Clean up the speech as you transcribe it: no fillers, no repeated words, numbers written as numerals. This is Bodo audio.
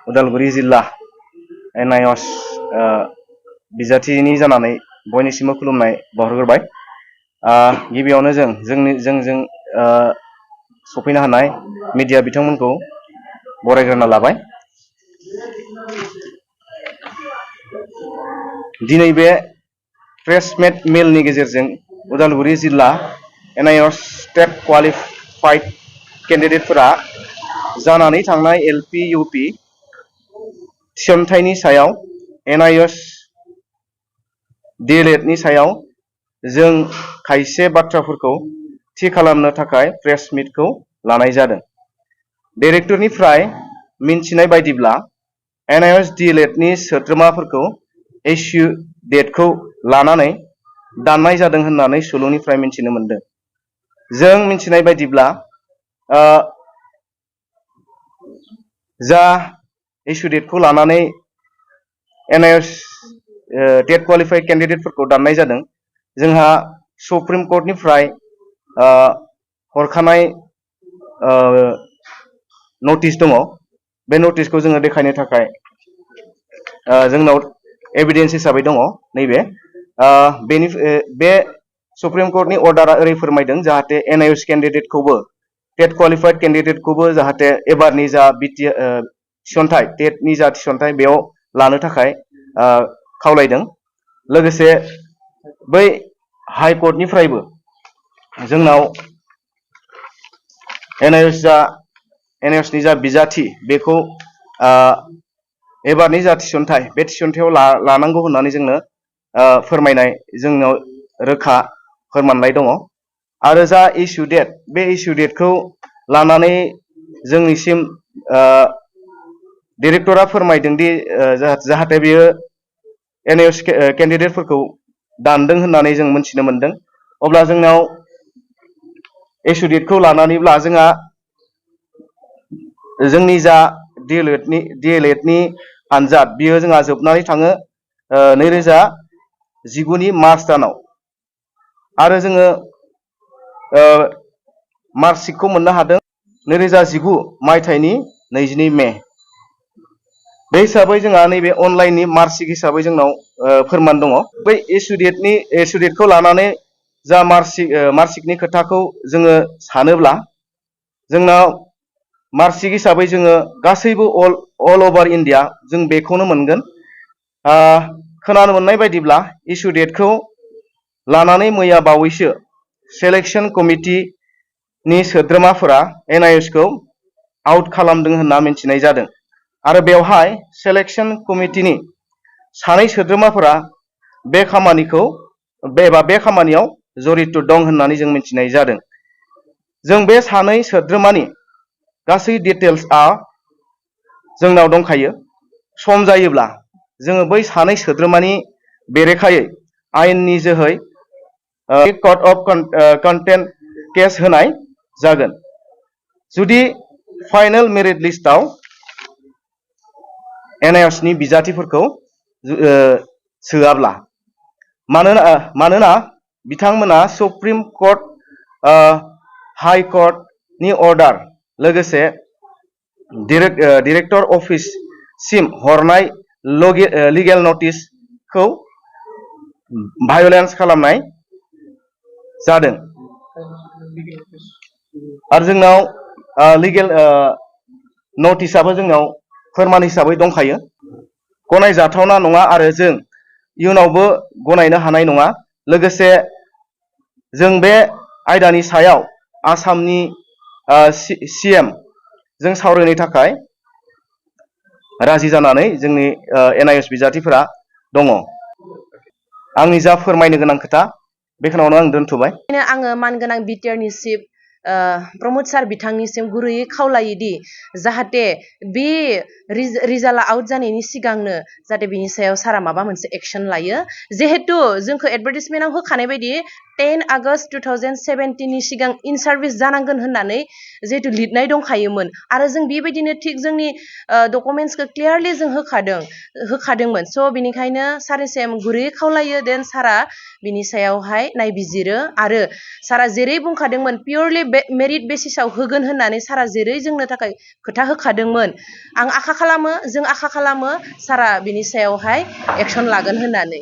उदालगुरि जिल्ला नायस बिजाथिनि जानानै बयनिसिमबो खुलुमनाय बावहरग्रोबाय। गिबियावनो जोंजों सफैनो हानाय मिडिया बिथांमोनखौ बरायग्रोना लाबाय। दिनै बे प्रेस मेलनि गेजेरजों उदालगुरि जिल्ला नायस स्टेट क्वालिफाइड केन्डिडेटफोरा जानानै थांनाय एलपि इउपि थिसनथाइनि सायाव नायस DLEDनि सायाव जों खायसे बाथ्राफोरखौ थि खालामनो थाखाय प्रेस मिटखौ लानाय जादों। डाइरेक्टरनिफ्राय मिन्थिनाय बायदिब्ला नायस DLEDनि सोद्रोमाफोरखौ इस्यु डेटखौ लानानै दाननाय जादों होननानै सुलुंनिफ्राय मिन्थिनो मोनदों। जों मिन्थिनाय बायदिब्ला जा इस्यु डेटखौ लानानै नायस डेट क्वालिफाइड केन्डिडेटफोरखौ दाननाय जादों, जोंहा सुप्रिम कर्टनिफ्राय हरखानाय नटिस दङ। बे नटिसखौ जोङो देखायनो थाखाय जोंनाव एभिडेन्स हिसाबै दङ। नैबे बे सुप्रिम कर्टनि अर्डारा ओरै फोरमायदों जाहाथे नायस केन्डिडेटखौबो टेट क्वालिफाइड केन्डिडेटखौबो जाहाथे एबारनि जा थिसनथाइ टेटनि जा थिसनथाइ बेयाव लानो थाखाय खावलायदों। लोगोसे बै हाइकर्टनिफ्रायबो जोंनाव नायसनि जा बिजाथि बेखौ एबारनि जा थिसनथाइ बे थिसनथायाव लानांगौ होननानै जोंनो फोरमायनाय जोंनाव रोखा फोरमानलाइ दङ। आरो जा इस्यु डेट बे इस्यु डेटखौ लानानै जोंनिसिम डाइरेक्टरा फोरमायदों दि जाहाथे बियो नायस केन्डिडेटफोरखौ दानदों होननानै जों मिथिनो मोनदों। अब्ला जोंनाव इस्यु डेटखौ लानानैब्ला जोंहा जोंनि जा DLEDनि आनजाद बियो जोंहा जोबनानै थाङो 2019 मार्च दानाव। आरो जोङो मार्कशिटखौ मोननो हादों 2019 मायथाइनि 22 मे। बे हिसाबै जोंहा नैबे अनलाइननि मार्कशिट हिसाबै जोंनाव फोरमान दङ। बै इस्यु डेटखौ लानानै जा मार्कशिटनि खोथाखौ जोङो सानोब्ला जोंनाव मार्कशिट हिसाबै जोङो गासैबो अल अभार इन्डिया जों बेखौनो मोनगोन। खोनानो मोननाय बायदिब्ला इस्यु डेटखौ लानानै मैया बावैसो सेलेक्शन कमिटिनि सोद्रोमाफोरा नायसखौ आउट खालामदों होनना मिन्थिनाय जादों। आरो बेवहाय सेलेक्शन कमिटिनि सानै सोद्रोमाफोरा बे खामानियाव जड़ित दं होननानै जों मिन्थिनाय जादों। जों बे सानै सोद्रोमानि गासै डिटेल्सआ जोंनाव दंखायो। सम जायोब्ला जोङो बै सानै सोद्रोमानि बेरेखायै आयेननि जोहै कड अफ कन्टेम्प्ट केस होनाय जागोन। जुदि फाइनेल मेरिट लिस्टआव नायसनि बिजाथिफोरखौ सोआब्ला, मानोना बिथांमोना सुप्रिम कर्ट हाइ कर्टनि अर्डार लोगोसे डाइरेक्टर अफिससिम हरनाय लिगेल नटिसखौ भायलेन्स खालामनाय जादों। आरो जोंनाव लिगेल नटिसआबो जोंनाव फोरमान हिसाबै दंखायो। गनायजाथावना नङा आरो जों इयुनावबो गनायनो हानाय नङा। लोगोसे जों बे आयदानि सायाव आसामनि CM जों सावरायनो थाखाय राजि जानानै जोंनि नायस बिजाथिफोरा दङ। आंनि जा फोरमायनो गोनां खोथा बेखिनियावनो आं दोनथ'बाय। आङो मानगोनां बिटिआरनि चिफ प्रमद सार बिथांनिसिम गुरैयै खावलायोदि जाहाथे बे रिजाल्टआ आउट जानायनि सिगांनो जाहाथे बिनि सायाव सारा माबा मोनसे एक्सन लायो। जिहेतु जोंखौ एडभार्टाइजमेन्टआव होखानाय बायदि 10 आगष्ट 2017 नि सिगां इन सार्भिस जानांगोन होननानै जिहेतु लिरनाय दंखायोमोन आरो जों बेबायदिनो थिग जोंनि डकुमेन्ट्सखौ क्लियारलि जों होखादोंमोन स' बिनिखायनो सारनिसिम गुरैयै खावलायो देन सारा बिनि सायावहाय नायबिजिरो आरो सारा जेरै बुंखादोंमोन पियरलि मेरिट बेसिसाव होगोन होननानै सारा जेरै जोंनो थाखाय खोथा होखादोंमोन जों आखा खालामो सारा बिनि सायावहाय एक्सन लागोन होननानै